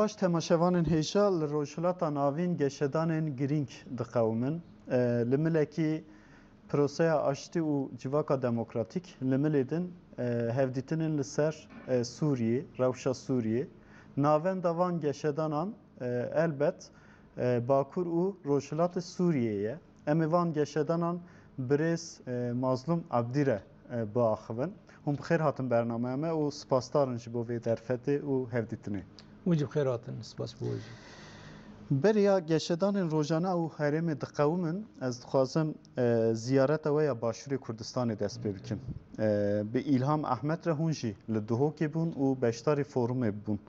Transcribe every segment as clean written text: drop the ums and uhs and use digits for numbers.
باش تماشاوانên hêja li rojhilata navîn geşedanên girîng diqewmin. Li milekî proseya aştî û civaka demokratîk li milê din hevdîtinên li ser Sûriyê, rewşa Sûriyê. Navenda van geşedanan elbet Bakur û rojhilata Sûriyê ye. Em ê van geşedanan birêz Mazlum Abdî re biaxivin. Hûn bi xêr hatin bernameya me û spasdarin ji bo vê derfetê û hevdîtinê. Wicib xêr hatin, spas bo wî. Beriya geşedanên rojane û herêmê diqewimin, ez dixwazim ziyareta we ya Başûrê Kurdistanê dest pê bikim. Bi İlham Ahmed re hûn jî li Duhokê bûn û beşdarî forumê bûn.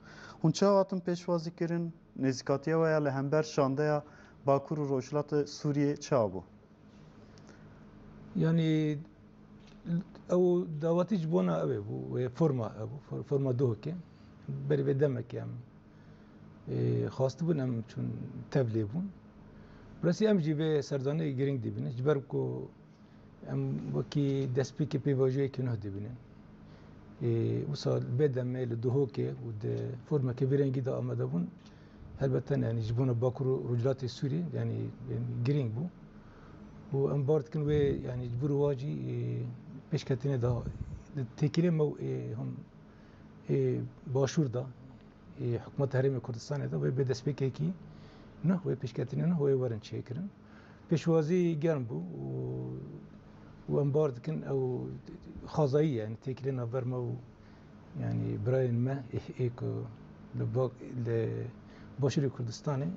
Hûn çawa hatin pêşwazî kirin, nêzîkatiya we ya li hember şandeya Bakur û Rojhilata Sûriyê çawa bû? Yani ew dawetî ji bona ew ê bû, wê forma bû, forma Duhokê. Berî vê demekê em xwastibûn em çûn tevlê bûn. Birasî em jî vê serdانeyê girîng dibînin ji ber ku em wekî destpêkê pêvajiyekî nûh dibînin. Wisa bê demê li Duhokê û di formekê vê rengî de amade bûn. Helbeten yani ji bona Bakur û Rojhilatê Sûrî yani girîng bû. û em bar dikin wê yani ji vir wa jî pêşketinê da têkilê me hûn Başûr da Hikûmeta Herêmê Kurdistanê da wê bê destpêkekî nûh wê pêşketinê nûh wê werin çêkirin. Pêşwazî germ bû û em bar dikin ew xwazayî yani têkilê navber me û yani birayên me ku li Başûrê Kurdistanê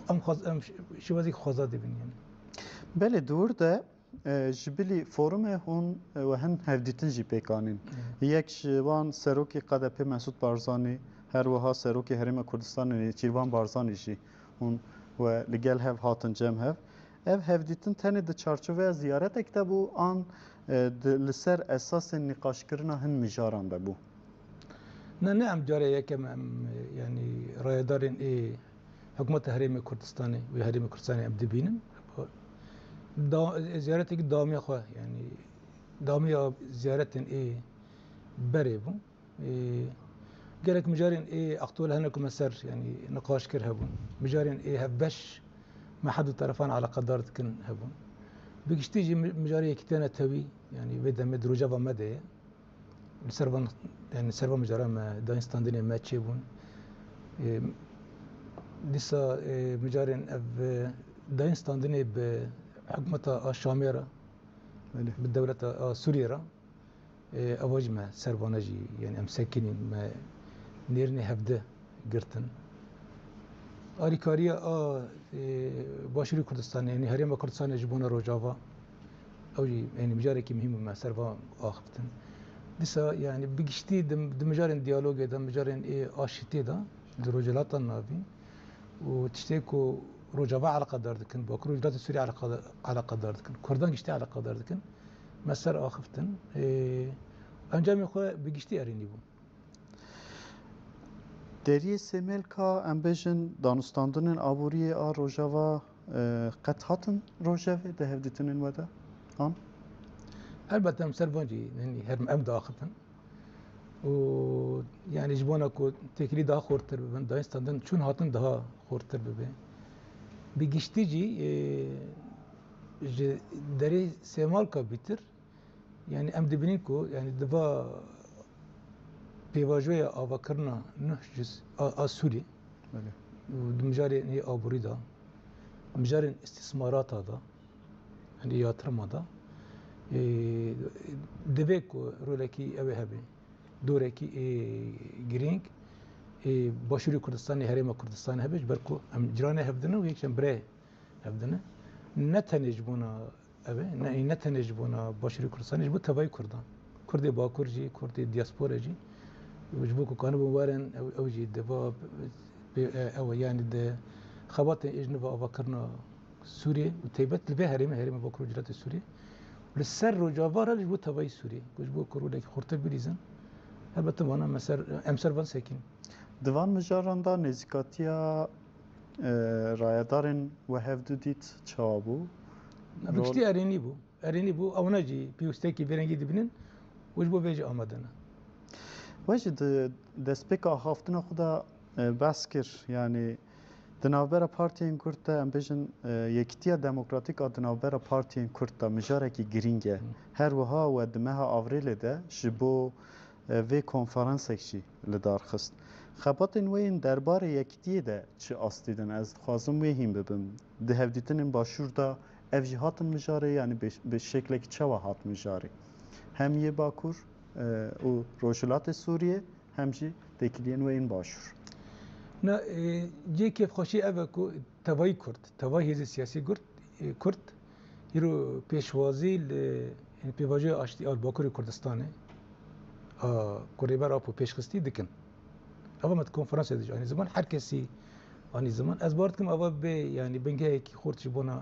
em şîwazî xwaza dibin yani. Belê dûr de ji bilî forumê hûn wehin hevdîtin jî pêkanîn. Yek ji wan serokê QDP Mesûd Barzanî, her wiha serokê Herêma Kurdistanê Nêçîrvan Barzanî jî hûn we li gel hev hatin cem hev. Ev hevdîtin tenê di çarçoveya ziyaretek de bû an li ser esasên nîqaşkirina hin mijaran de bû. Ne em carê yekem em yani rayedarên Hikûmeta Herêmê Kurdistanê wê Herêmê Kurdistanê em dibînin. Ziyaretekî damiya xwe yani damiya ziyaretên berê bû. Gelek mijarên aktûel hene ku me ser yani nîqaşkir hebûn. Mijarên hev beş me hedû terefan eleqedar dikin hebûn. Bi giştî jî mijarê yekî têne tewî yani vê demê di rojeva me de ye. Li ser van yani ser van mijaran me dayîn standinê me çêbûn. Dîsa mijarên ev dayîn standinê bi Hikûmeta Şamê re bi dewleta Sûriyê re ew jî me servane jî yani em sekînîn me nêrînê hevde girtin. Alîkariya Başûrê Kurdistanê yani Herêma Kurdistanê ji bona Rojava ew jî yani mijarekî mihîm me servan axiftin. Dîsa yani bi giştî di mijarên diyalogê de mijarên aşîtê de di rojhilata navî û tiştê ku Rojava eleqedar dikin, Bakur û Rojhilata Sûriyê eleqedar dikin, Kurdan giştî eleqedar dikin, me ser axiftin. Encamê xwe bi giştî erînî bû. Deriyê Sêmêlka em bêjin danûstandinên aboriyê a Rojava qet hatin rojevê di hevdîtinên we de an? Elbette em ser van jî em de axiftin. û yani ji bona ku têkilî daha xortir bibin, dayîn standin çûn hatin daha xortir bibe. Bi giştî jî ji derê Sêmalka bîtir yani em dibînin ku yani diva pêvajoya avakirina nûh ji a Sûrî û di mijarên aborî da, mijarên istismarata da yani yatirma da divê ku rolekî ew ê hebe, dorekî girîng Başûrê Kurdistanê Herêma Kurdistanê hebe ji ber ku em ciranê hevdine û yekşem birê hevdine. Ne tenê ji bona ev e, ne tenê ji bona Başûrê Kurdistanê ji bo tevayî Kurdan. Kurdê Bakur jî, Kurdê diaspora jî ji bo ku kanibûn werin ew jî diva ew yani di xebatên êjniva avakirina Sûriyê û taybet li vê Herêmê Bakur û Rojhilatê Sûriyê li ser Rojava re ji bo tevayî Sûriyê ji bo ku rolekî xurtir bilîzin. Elbette bana em ser van sekîn. Divan mijaran da nêzîkatiya rayedarên we hevdû dît çawa bû? Bi giştî erînî bû, ew ne jî pîwîstekî vê rengî dibînin û ji bo vê jî amade ne. We jî di دەستپێکا هافتنا خدا بەس کرد یعنی دناوبەرە پارتیên Kurd de em bêjin Yekîtiya Demokratîk a dinavbera partiyên Kurd de mijarekî girîng e. Her wiha we di meha Avrêlê de ji bo vê konferansek jî li dar xist. Xebatên wê yên derbarê Yekîtiyê de çi astî din? Ez dixwazim wê hîn bibim. Di hevdîtinên başûr da ev jî hatin mijarê yani bi şeklekî çawa hat mijarê. Hem yê Bakur û Rojhilatê Sûriye hem jî tekiliyên wê yên başûr. نه جه کیف خوشی اوه کو توای کرد توای هیز سیاسی کرد هیرو پیشوازی یعنی پیواژه آشتی آل باکور کردستانه کوریبر آپو پیشخستی دکن اول مت کنفرانس دیج آنی زمان هر کسی آنی زمان از بارد کم اول به یعنی بنگه کی خورد شبونا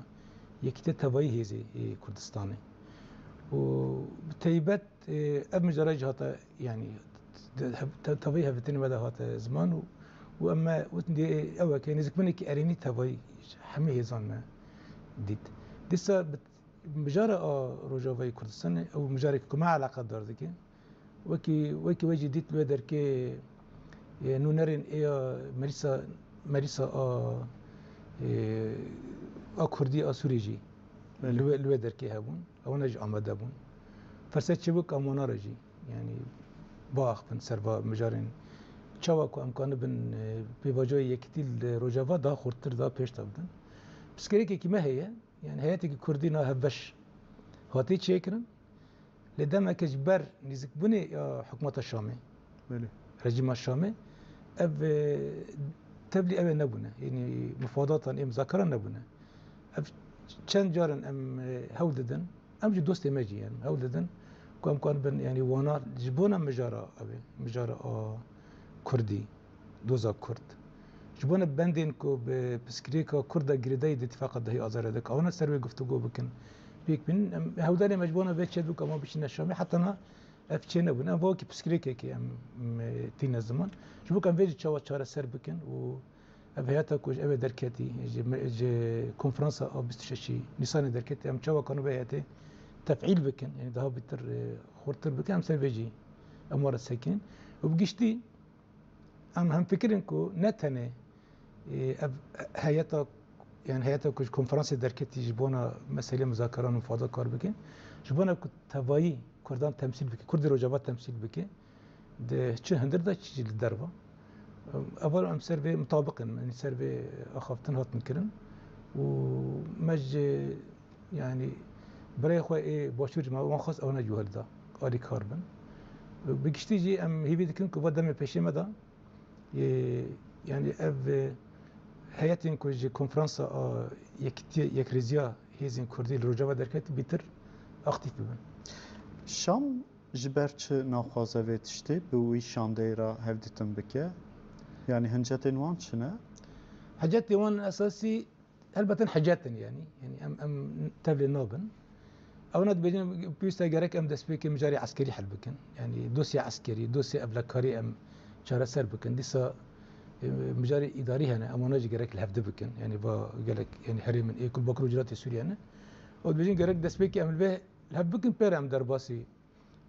یکیت توای هیز کردستانه و تیبت اب مجرای جهات یعنی توای هفتن مده هات زمان و اما وتندي اول كان نزك منك اريني تباي حمي هزان ما ديت دسا مجارة روجافي كردستان او مجارة كما علاقة دار دكي وكي وجه ديت الودر كي نو نرين ايا مريسا كردي سوريجي الودر كي هبون او نج آمده بون فرسات شبك امونا رجي يعني باخ بن سربا مجارين چاوا کو امکان بن پیواجوی یکتیل روجاوا دا خورتر دا پیش تابدن پسکری که کیمه هیه یعنی هیاتی که کردی نه هفش هاتی چیکرن لدم اکج بر نزک بنی حکومت شامی بله رژیم شامی اف تبلی او نبونه یعنی مفاوضات ام مذاکره نبونه اف چند جارن ام هوددن ام جو دوست ماجی يعني هوددن کو امکان بن يعني وانا جبونا مجارا اوی مجارا كردي دوزا كرد جبونا بندين كو بسكريكا كردا جريداي اتفاق دهي ازاردك اونا سروي گفتگو بكن بيك من هوداني مجبونا بيتشدو كما بشنا الشامي حتى انا افچينا بنا بوكي بسكريكا كي ام تين الزمان جبو كان فيجي تشاوا تشارا سر بكن و ابهياتا كوج ابي دركتي جي كونفرنسا او بستشي نيسان دركتي ام تشاوا كانوا بهياتي تفعيل بكن يعني ده بتر خورتر بكن ام سرفيجي امور السكين وبقشتي هم فكرين كو نتنه هيئة يعني هيئة كوج كونفرنس دركتي جبونا مسألة مذاكرة ومفاوضات كار بكين جبونا تبايي كردان تمثيل بكين كرد روجافات تمثيل بكين ده چه هندر ده چه الدربة أول أم سربي مطابقا يعني سربي أخافتن هات مكرن ومج يعني برای خو باشور ما وان خاص أو نجوهر ده آری کاربن بگشتیجی ام هیوی دکن که ودم پیشی مدا يعني اف هيئتين كوج كونفرنسا يك ريزيا هيزين كردي الرجاوة دركت بيتر اختيف ببن شام جبرچ ناخوازه ویتشتی به وی شاندیرا هفدیتن بکه يعني هنجتين وان چنه؟ حاجات وان اساسي البته حاجات يعني ام تبلي نوبن او ند بيجن بيستا جارك ام دسبيك مجاري عسكري حلبكن يعني دوسي عسكري دوسي ابلكاري ام شهر سر بكن ديسا مجاري اداري هنا امانه جرك الهفد بكن يعني با قالك يعني حريم من ايه كل بكر وجرات سوريا انا او بيجين جرك دسبيك عمل به الهفد بكن بير ام درباسي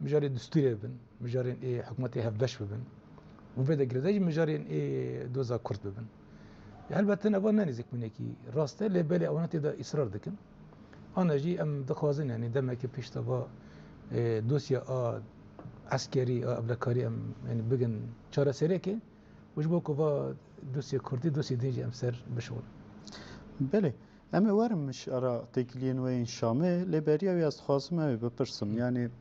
مجاري دستوري بن مجاري ايه حكومتي هفدش بن وبدا جرداج مجاري ايه دوزا كرد بن البته انا نانيزك منكي راسته اللي بالي اوناتي دا اصرار دكن انا جي ام دخوازن يعني دمك بيشتبا دوسيا عسكري ابلكاري ام يعني بگن چاره سريكي وش بوكو با دوسي كردي دوسي ديجي ام سر بشغل بله اما ورم مش ارا تكلين وين شامي ليبريا وياس خاصمه بپرسم يعني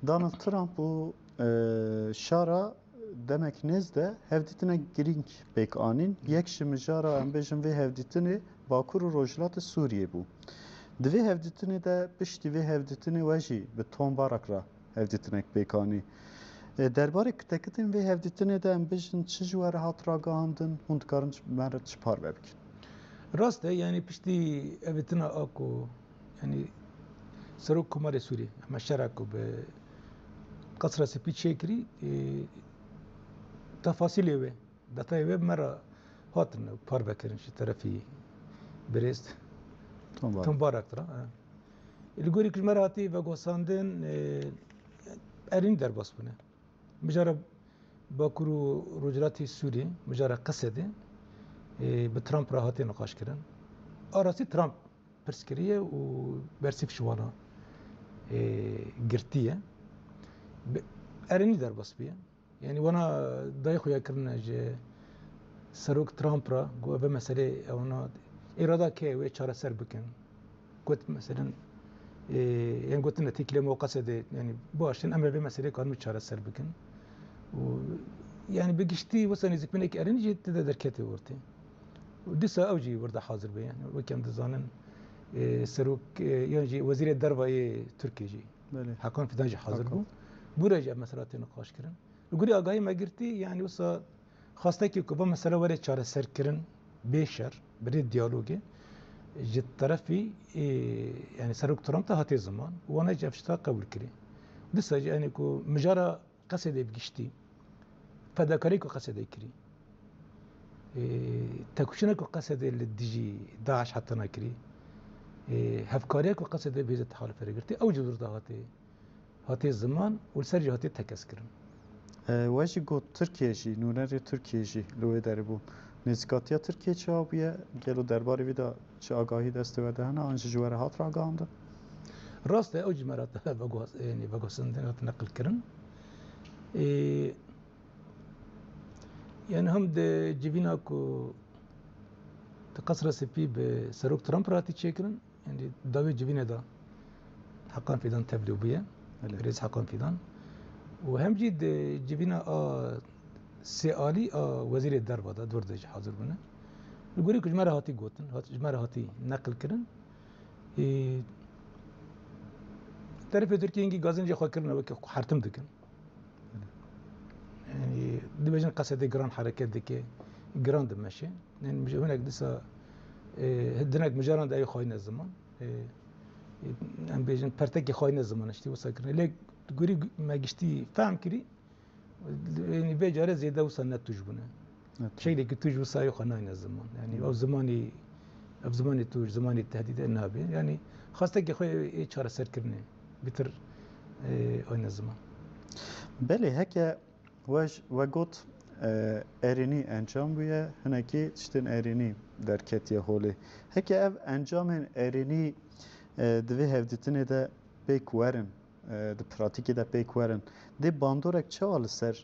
دونالد ترامب و شارا demek nezde hevditine girink pek anin yekşi mijara em bejin ve hevditini Bakur û Rojhilatê Sûriyê bû. Divê hevditini de piştî vê hevditini we jî bi tombarak ra hevditinek pek anî. Derbarê kitekitên vê hevditine de em bêjin çi ji we re hat ragihandin hûn dikarin me re çi par vebikin. Rast e yani piştî hevditina a ku yani Serok Komarê Sûriyê em şera ku bi qasra spî çêkirî تفاصيل وي داتاي وي مرة هاتن بار بكرن شي طرفي بريست تنبارك ترى الجوري كل مرة هاتي وغوساندن ارين درباس بنا مجرب باکر و روجراتی سوری مجاره قصده به ترامپ راحتی نقاش کردن آراسی ترامپ پرسکریه و برسیف شوانا گرتیه ارنی در بس بیه یعنی وانا دای خویا کردن جه سروک ترامپ را گو به مسئله اونا اراده که و چاره سر بکن گفت مثلا يعني قلت لنا تيكلم وقصد يعني باشن امر بمسألة كانوا چاره سر بكن و يعني بقشتي وصل نزك منك ارن جيت تقدر كتي ورتي ودسا اوجي ورده حاضر بيان وكم دزانن سروك يعني وزير الدربه تركي جي حكون في دنجي حاضر بو برجع مسألة نقاش كرن يقولي اغاي ما قرتي يعني وصل خاصه كي كوبا مسألة وري چاره سر كرن بشر بري ديالوجي جد طرفي يعني سروك ترامب هاتي زمان وانا جافشتا قبول كري لسه يعني كو مجرى قصدي بقشتي فداكاري كو قصدي كري تاكوشنا كو قصدي للديجي داعش حتى ناكري هفكاري كو قصدي بهذا التحالف فرقرتي او جذور هاتي الزمان والسرجي هاتي تكسكرن واجي قو تركيا جي نوناري تركيا جي لو دربو نزگاتیا ترکیه چه آبیه گلو درباره ویدا چه آگاهی دسته وده هنه آنچه جواره هات را آگاه همده راسته او جمرات يعني بقوسندن نقل کرن يعني هم ده جبینا کو تقصر سپی به سروک ترامپ راتی چیکرن يعني داوی جبینا دا حقان فیدان تبلیو بیه رئیس حقان فیدان و هم جید جبینا سیالی وزیر الدربه دا دور درجه حاضر بونه الگوری که جمعه هاتی گوتن جمعه هاتی نقل کرن طرف ترکیه اینگی گازنجی خواه کرن و که حرتم دکن يعني دي بيجن قصد جران حركات ديك جران دمشي يعني مش هناك دسا هدناك مجران ده اي خاين الزمان ام بيجن برتك خاين الزمان اشتي وسكرن ليك تقولي ما جشتي فهم كري يعني بيجاره زياده وصلنا تجبنا شيء اللي كنت تجوا سايو خناين الزمان يعني او زماني توج زماني التهديد النابي يعني خاصة كي خوي ايش هذا سر كرني بتر اين الزمان بله هكا وقت ارینی انجام بیه هنکی چتن ارینی در کتیه هولی هکه اف انجام ارینی دوی هفدیتنه ده پیک ورن ده پراتیکی ده پیک ورن ده باندورک چه آل سر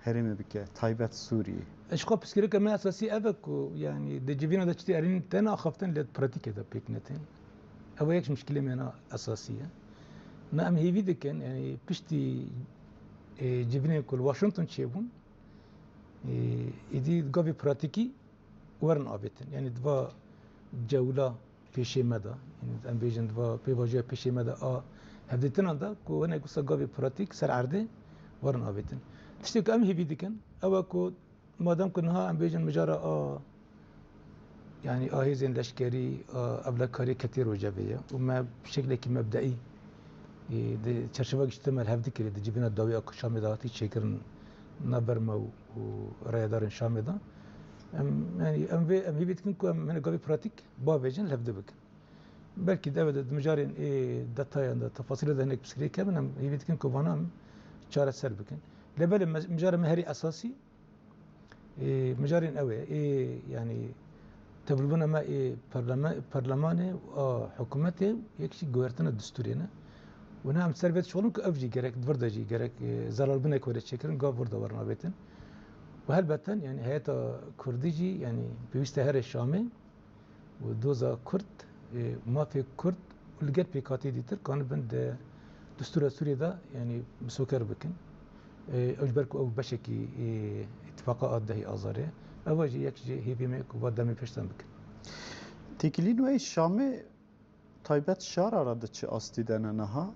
هرمه بکه تایبت سوریه اشخاص بسكري كمان اساسي افك يعني ده جبينا ده تشتي ارين تنا خفتن للبراتيك ده بيكنتين او هيك مشكله منا اساسيه نعم هي فيديو كان يعني بشتي جبينا كل واشنطن شيبون ایدی گاوی پراتیکی ورن آبیتن یعنی دوا جولا پیشی مدا یعنی ام بیجن دوا پیواجه پیشی مدا هفدیتن آندا کو هنه کوسا گاوی پراتیک سر عرده ورن آبیتن تشتی که ام هیوی دیکن اوا کو مادام کنها ام بیجن مجارا يعني هيزين لشكري ابلكاري كثير وجبيه وما بشكل كي مبدئي دي تشرشبا اجتماع هفدي كري دي جبنا الدوي اكو شامداتي شكرن نبرما وريادار شامدا يعني ام هي بتكون من قبل براتيك بافيجن لفد بك بلكي دابا مجارين داتا تفاصيل ده هناك بسكري كمان هي بتكون كوفانا شارع سربك لبل مجار مهري اساسي مجارين قوي يعني تبلبنا ما برلماني حكومتي يكشي جوهرتنا الدستورينا ونعم سربت شغلهم كأفجي جرك دفردجي جرك زلال بنا كورة شكرن قاف وردا ورنا بيتن وهالبتن يعني هيئة كرديجي يعني بيوست هر الشامي ودوزا كرد ما في كرد ولقيت بيكاتي ديتر كان بند دستور سوريا ده يعني مسوكر بكن اجبركو او بشكي اتفاقات ده ازاري اواجي يكجي هي بيمك وبدمي فشتن بكن تكلين وي الشامي تایبت شهر aradı çi asti denenha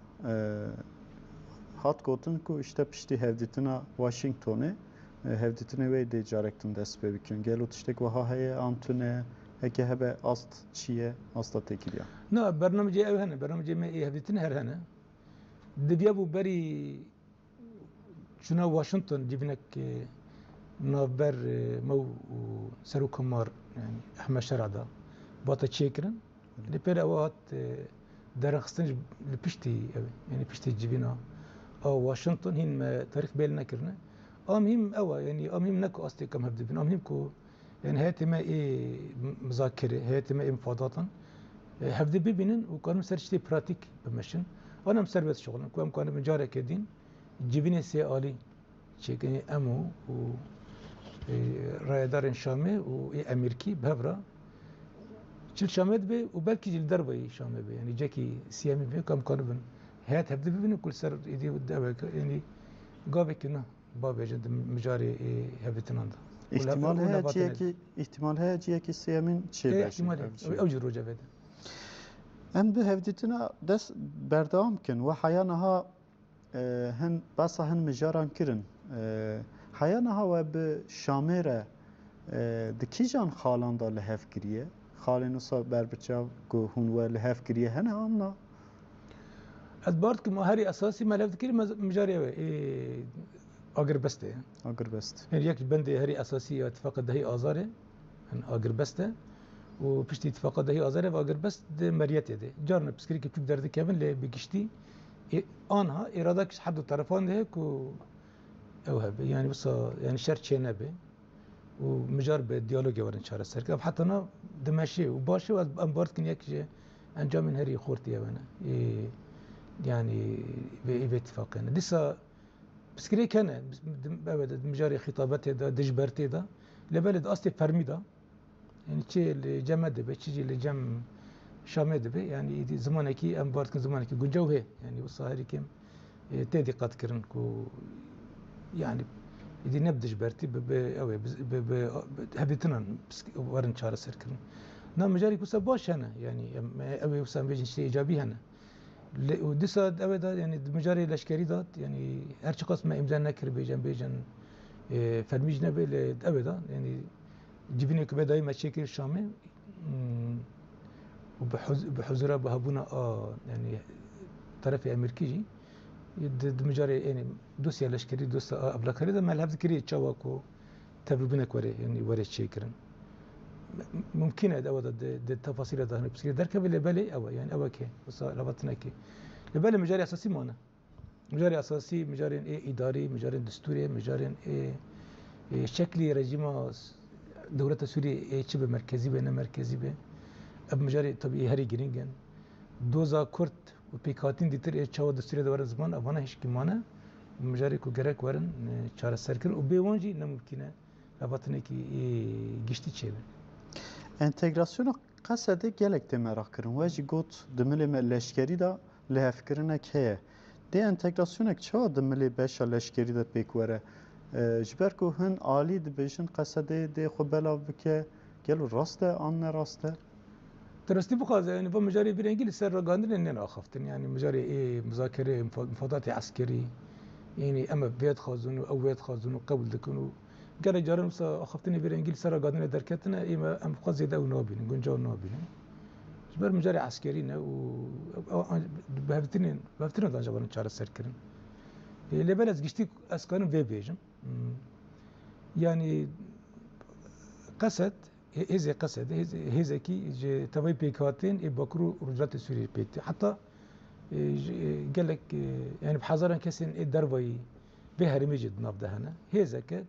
hat gotin ku işte pişti hevditina Washington'e hevditine ve de carektin dest bebikün gelot işte ku ha heye antune heke hebe ast çiye asta tekiliya na برنامج ev hene برنامج me hevditin her hene dibiya bu beri şuna Washington cibinek navber mav seru kamar yani Ahmed Şarada bata çekirin لپاره وقت درخستنج لپشتی يعني پشتی جبینا واشنطن هین تاریخ بیل نکرنه امهم او يعني امهم نكو استي كم هبد بن امهم كو يعني هات ما ايه مذاكره هات ما مفاضات هبد ببنن وكانوا سرشتي براتيك بمشن وانا مسربت شغل كان مجاري كدين جبني سي الي شيكني امو و رایدار شامه و امریکی بهبرا چل شامه به و بلکه جل دربی شامه به یعنی جکی سیامی به کم کنبن هات هبد ببینن کل سر ایدی و دعوه یعنی قابل کنه بابه جد مجاري هبتناندا احتمال هيا جيكي سيامين چه باشه احتمال او جرو جبد ام به هبتنا دس بردام كن و حيانها هن بس هن مجاران كرن حيانها و به شامره دكيجان خالان دا لهف كريه خالن وصا بربچاو کو هون و لهف كريه هن امنا ادبارت که مهاری اساسی ملفت کری مجاری آگر بسته يعني یک بند هری اساسی اتفاق دهی آذاره يعني آگر بسته و پشت اتفاق دهی آذاره و آگر بست مریت ده جارنا بسکری که چوب درده کبن لی بگشتی آنها اراده کش حد طرفان ده کو او هبه يعني بس يعني شرط چه نبه و مجار به دیالوگ ورن چاره سر که حتی نا دمشه و باشه و انبارد کن یک انجام هری خورتیه ونه يعني به اتفاق يعني ديسا بسكري كان ابدا مجاري خطابات دا دجبرتي دا لبلد اصلي فرمي دا يعني شيء اللي جمد به شيء اللي جم شامد به يعني دي زمانكي ام بارت زمانكي گنجو هي يعني وصاهري كم تدي قد كرن كو يعني دي نبدج برتي او هبتنا ورن شار سر كرن نا مجاري كو باش انا يعني ابي وسام بيجي شيء ايجابي هنا ودسا ابدا يعني مجاري لشكري دات يعني هر چه قسم امضا نکر بیجن فرمیج نبه ابدا يعني جبيني كبداي مشاكل شامه وبحضورها بهبونا يعني طرف امريكي مجاري يعني دوسيا لشكري دوسا ابلاكري ده مال هبد كري تشاوكو تبربنا كوري يعني وري شيكرن ممكن هذا التفاصيل ده بس دركب اللي بالي او يعني او كي بس لبطنا كي لبالي مجاري اساسي مونا مجاري اساسي مجاري اداري مجاري دستوري مجاري شكلي رجيم دولة سوريا شبه مركزي بين مركزي به اب مجاري طبيعي هري جرينجن دوزا كورت وبيكاتين ديتر تشاو دستوري دور زمان افانا هيش كيمانا مجاري كو جرك ورن چار سركن وبيوانجي نممكنه لبطنا كي گشتي چيبه انتگراسیون قصده گلک ده merak kirin و جی گوت دملی لشکری دا لحف کرنک هیه ده انتگراسیونک چه دملی بشا لشکری دا پیکوره جبر که هن عالی ده بیشن قصده ده خو بلاو بکه گلو راسته آن نه راسته درستی بخواه يعني بمجاري بالانجليزي سر رقاندن اننا اخفتن يعني مجاري مذاكره مفاوضات عسكري يعني اما بيت خازون او بيت خازون قبل دكنو قال جارم اخفتني بالانجليزي سر رقاندن دركتنا اما ام قصد او نوبين گنجاو نوبين جبر مجاري عسكري و بهفتنين دا جبرن چار سر كرن اللي بلز گشتي اسكانم في بيجم يعني قصد هذا قصد هذا كي تبي بيكاتين يبكروا رجلات سوريا بيت حتى قال لك يعني بحذرا كسن الدربي بهري مجد نبدا هنا هذا ك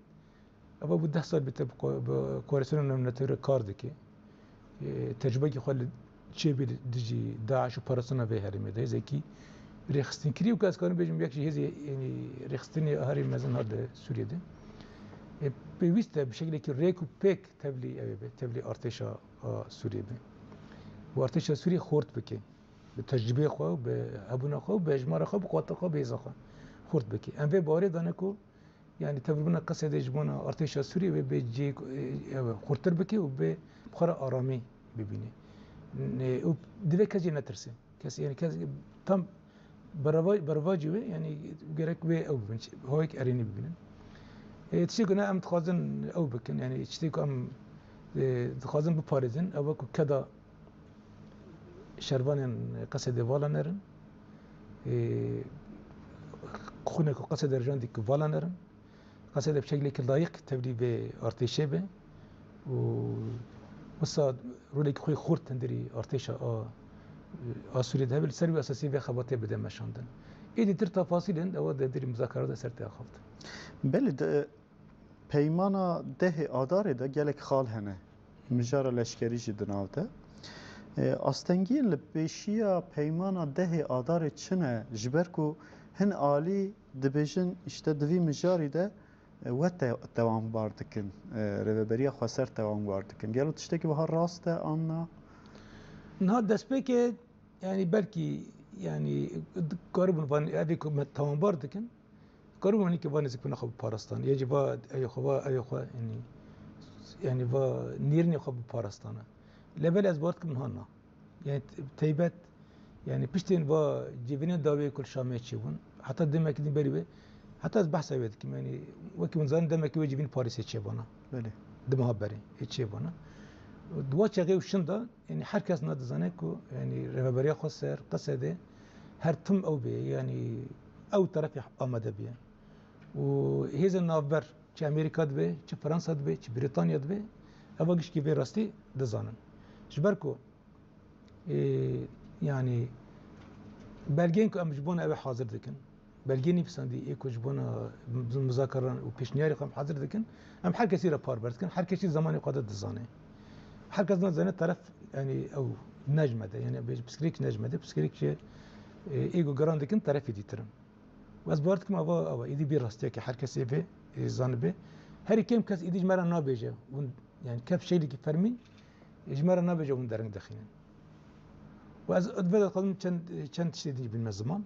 ابو بده يحصل بكورسون من نتر كاردك تجربه كي خل شيء بدجي داعش وبارسنا بهري مد هذا كي ريخستين كريو كاس كانوا بيجم يكشي هذا يعني ريخستين هري مزن هذا سوريا ده بيوسته بشكل كي ريكو بيك تبلي ارتشا سوريا به وارتشا سوريا خورت بكي بتجربه خو بابونا خو باجمار خو بقوت خو بيزخ خورت بكي ام به باري دانكو يعني تبربنا قصد يجبونا ارتشا سوريا بيجي خورتر بكي وبخرا ارامي ببيني دبي كازي نترسي كاس يعني كاز تم برواجي يعني غيرك بي او هويك اريني ببيني تشيكو ام تخازن او بكن يعني تشتيكو ام تخازن بباريزن او بكو كدا شربان قصد فالا نرن خونك قصد رجان ديك فالا نرن قصد بشكل لايق تبدي بارتيشي به و وصاد روليك خوي خورت تندري ارتيشا سوريا ده بالسربي اساسي في خبطه بده مشاندن ایدی تر تفاصیل هند او ده دری مذاکرات سرت خفت. بله پیمانا ده آداره ده گلک خال هنه مجار لشکری جدن آوده استنگین لپیشیا پیمانا ده آداره چنه جبر کو هن آلی دبیجن işte دوی مجاری ده و دوام باردکن رهبری خسر دوام باردکن گلو تشتکی به راسته آنها نه دست به که yani belki yani karibun van evi ko tamam bardıken karibun ki van ezik bana xab Parastan yaci va ayxwa yani va nirni xab Parastana level az bart kim hanna yani teybet yani piştin va cebine davet kul şamiyet çibun hatta demek ki beri be hatta az bahs evet ki yani vakit zan demek ki cebin Paris'e çebana böyle de haberi çebana دوا چغه وشنده يعني herkes نادزانه کو يعني رهبری خسر قصده هر تم او به يعني او طرف آمده بيه و هذا النافبر چه امریکا به چه فرانسه به چه بریتانیا به اواگش کی به راستی دزانن جبر کو يعني بلگین کو امجبون او حاضر دکن بلگینی پسندی ایکو جبونا مذاکران و پیشنیاری خم حاضر دکن ام هر کسی را پار برد کن هر کسی زمانی قادر دزانه herkes nazarına taraf yani o necmede yani psikrik necmede psikrik şey ego garandikin taraf editirim. Vaz bart kim ava idi bir rastya ki herkes evi zanbe her kim kes idi jmara nabeje yani kef şeyli ki fermi jmara nabeje un derin dakhinen. Vaz adveda qadın çend şey bilme zaman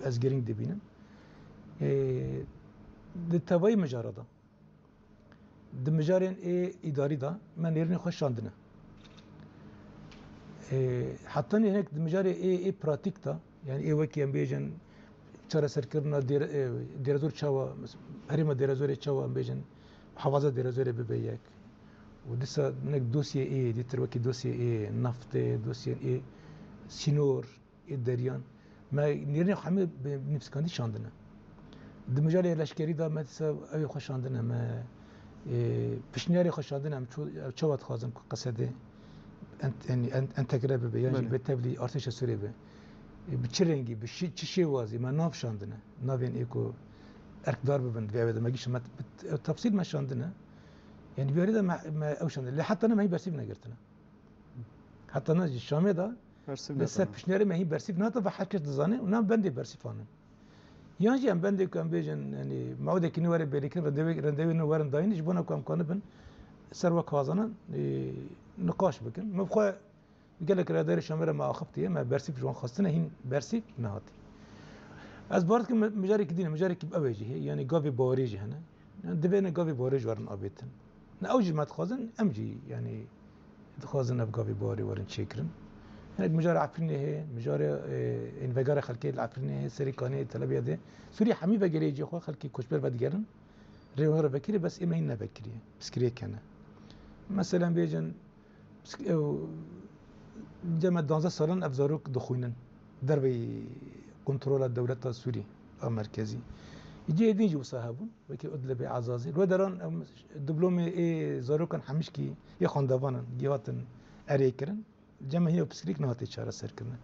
az gering debinin de tavayı mejarada دمجارين إداري دا من يرني خوش شاندنا حتى هناك دمجاري براتيك دا يعني وكي ام بيجن ترى سركرنا ديرازور تشاوا هريما ديرازور تشاوا ام بيجن محافظه ديرازور ببيك ودسا هناك دوسيه دي تروكي دوسيه نفط دوسيه سينور دريان ما يرني حمي بنفس كاندي شاندنا دمجاري لشكري دا ما تسا اوي خوش شاندنا ما پیشنیاری خوشادن هم چواد خازن قصده یعنی انتگره به یعنی به تبلی ارتش سوریه به چه رنگی به چه شی وازی من ناف شاندنه ناوین ایکو ارکدار ببند و اوه مگیش ما تفصیل ما شاندنه yani bir arada ma اوشاندنه hatta ne bersif نگرتنه hatta ne şam'e da mesela پیشنیاری ما bersif ne ta ve herkes dizane و ne ben de bersifanım يعني ام بندي كان بيجن يعني معوده كني وري بيلكن رندوي نو ورن داينش بنا كم كان بن سروا كازنا نقاش بكن مبخوا قال لك رادار شامره ما اخفتي ما برسيف جوان خاصنا هين برسيف نهاتي از بارد كم مجاري كدين مجاري كب اوجي يعني قافي بوريجي هنا دبينا قافي بوريج ورن ابيتن اوجي ما تخازن امجي يعني تخازن بقافي بوري ورن شكرن هناك مجاري عفريني هي مجاري انفجار خلقي العفريني هي سريكاني تلبيه ده سوريا حمي بجري يجي خو خلقي كوشبر بدجرن ريوهر بكري بس إما هنا بكري بسكري كنا مثلا بيجن جمع 12 سالن افزاروك دخوينن دربي كنترول الدولة السوري المركزي يجي يديجوا صاحبون وكي أدلى بعزازي الودران دبلومي زاروكن حمشكي يخون دفانن جواتن أريكرن جمع هي بسكريك نهاتي شارع سركنا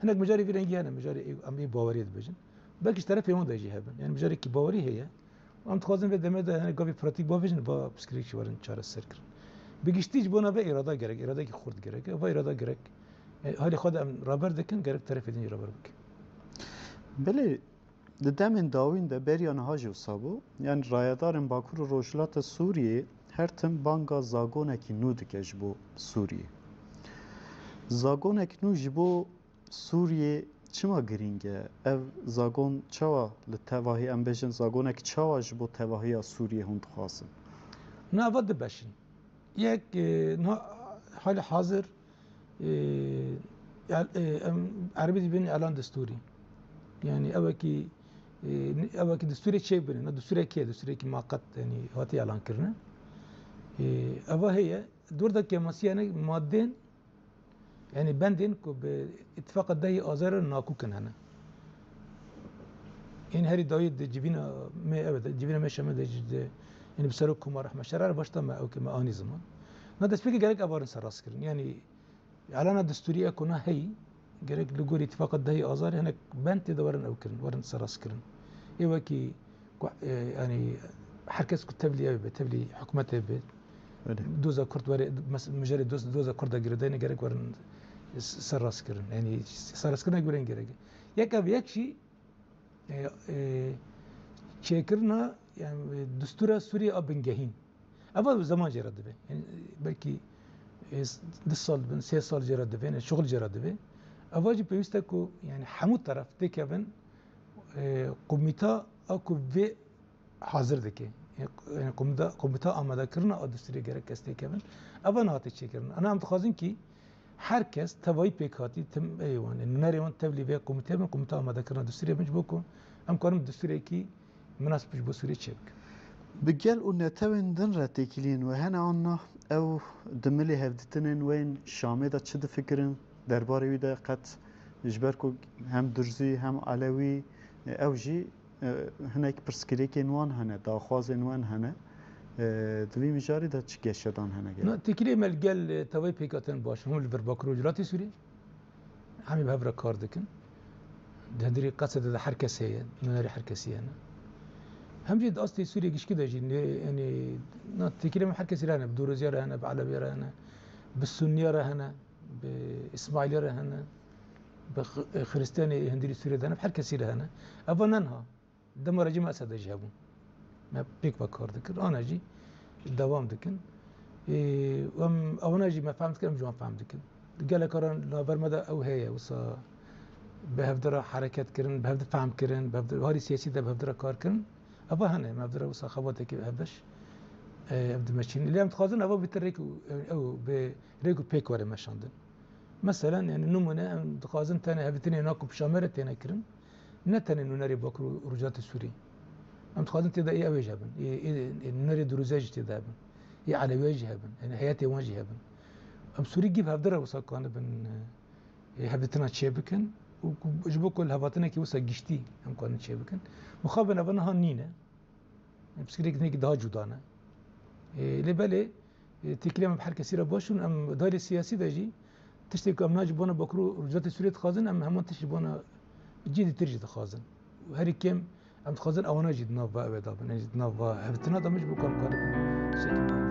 هناك مجاري في رنجي هنا مجاري أمي باوري بيجن بلكي طرف يوم ده يجي هبن يعني مجاري كي باوري هي وأم تخازن في دمه ده هنا قابي براتيك بافيجن با بسكريك شوارن شارع سركن بيجستيج بونا به إرادة جرك إرادة كي خورد جرك و إرادة جرك هالي خد أم رابر دكن جرك طرف يدني رابر بك بله دمن داوین ده بریان هاجو سابو یعنی رایدارن باکور روشلات سوریه هر تم بانگا زاگونکی نو دکه جبو سوریه زاگونک نو جبو سوریه چما گرینگه اف زاگون چوا لتواهی ام بجن زاگونک چوا جبو تواهی سوریه هند خاصن نه ود بشین یک نه حال حاضر عربی بین اعلان دستوری يعني أوكي دستوري شيء بنا دستوري كي ما قد يعني هاتي إعلان كرنا أبا هي دور ده كمسيانة مادين يعني بندين كو باتفاق الدهي آزار ناكو كن هنا يعني هاري دايد جبينا ما أبدا جبينا ما شمال يعني بسروكم رحمة شرار باشتا ما أو كما آني زمان نا دستوري جالك أبارن سراس كرن يعني إعلان دستوري أكونا هي gerek لگوری اتفاق دهی آزار هنک بند تدورن او کرن ورن سراس کرن ایوه کی يعني هر کس تبلی به تبلی حکومت به دوزا کرد وره مجال دوزا کرد گردن gerek ورن سراس کرن يعني سراس کرن گرن gerek یک ab یک شی çekirna yani düstura Suriye abingehîn. Ama zaman cerradı be. Yani belki 10 sal bin, 3 sal cerradı be. Şغل cerradı be. Avacı peyviste ku yani hamut taraf tekevin komita aku ve hazırdaki. Yani komita amada kırna o düstura gerek kestekevin. Ama nahat çekirna. Ana am tıkazın ki herkes tavayı pekati tem eyvan. Nereden tevli ve komita amada kırna düstura benç boku. Am karım düstura ki مناسب بو سوري تشيك بقال أن توين دن راتيكلين وهنا عنا أو دملي هفدتنين وين شامي دا تشد فكرن درباري ويدا قد جبركو هم درزي هم علوي أو جي هناك برسكريكين وان هنا دا خوازين وان هنا دوی مجاری دا چی گشتان هنه گرد؟ نه تکلی ملگل توی پیکاتن باش هم البرباکرو جراتی سوری همی به هفره کار دکن دهندری قصد دا هر کسی هیه نوناری هر کسی هنه همجد أصلي سوريا كش كده جي يعني تكلم حد كثير هنا بدوروزيا هنا بعلبيا هنا بالسنية هنا بإسماعيلية هنا بخريستاني هندري سوريا هنا بحال كثير هنا أبنانها دم رجيم أسد جابون ما بيك بكار ذكر أنا جي الدوام ذكر وام أنا جي ما فهمت كلام جو ما فهمت ذكر قال لك أنا برمدا أو هي وصا بهفدرة حركات كرن بهفدر فهم كرن بهفدر هاري سياسي ده بهفدرة كار كرن أبا هنا ما بدر وصا خبطة كي بهبش أبدا ماشين اللي عم تخازن أبا بتريكو أو بريكو بيك ولا ماشاندن مثلا يعني نمونا عم تخازن تاني هبتني ناكو بشامرة تاني كرن نتاني إنه ناري باكرو رجات السوري عم تخازن تدا إيه أوي جابن إيه ناري دروزاج تدابن إيه على وجه هبن يعني حياتي وجه هبن أم سوري جيب هبدر وصا كان بن هبتنا تشيبكن وجبوكو الهباتنا كي وصا جشتي هم كانوا تشيبكن مخابنا بنها نينا بسكريك نيك ده جودانا لبالي تكلم بحر كثيرة باشون أم داري السياسي ده جي تشتكي أم ناجبونا بكرو رجات السورية خازن أم همون تشتبونا جدي ترجي خازن وهري كم أم خازن أو ناجد نافا أبدا ناجد نافا هبتنا ده مش بكم قادم